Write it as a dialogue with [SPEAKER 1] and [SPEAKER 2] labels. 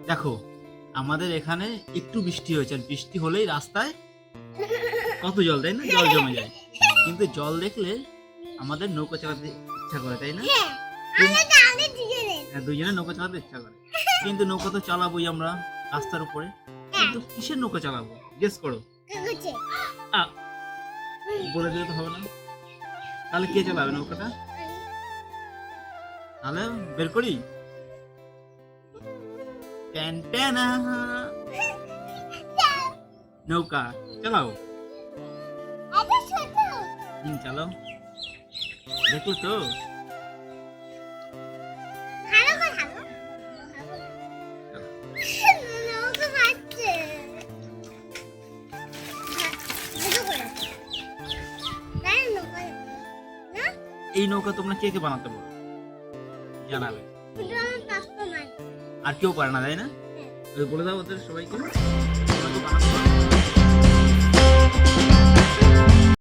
[SPEAKER 1] দেখো আমাদের এখানে একটু বৃষ্টি হয়েছে, আর বৃষ্টি হলেই রাস্তায় কত জল, তাই না? জল জমে যায়। কিন্তু জল দেখলে আমাদের নৌকা চালাতে ইচ্ছা করে, তাই না? হ্যাঁ, দুজনে নৌকা চালাতে ইচ্ছা করে। কিন্তু নৌকা তো চালাবোই আমরা রাস্তার উপরে। কিন্তু কিসের নৌকা চালাবো গেস করো। আ, বলে দিলে তো হবে না। তাহলে কে চালাবে নৌকাটা? তাহলে বের করি। ট্যান ট্যানা। নৌকা চালাও। চালাও। দেখো তো এই নৌকা তোমরা কে কে বানাতে পারো জানাবে। আর কেউ পারে না, তাই না? বলে দাও ওদের সবাইকে।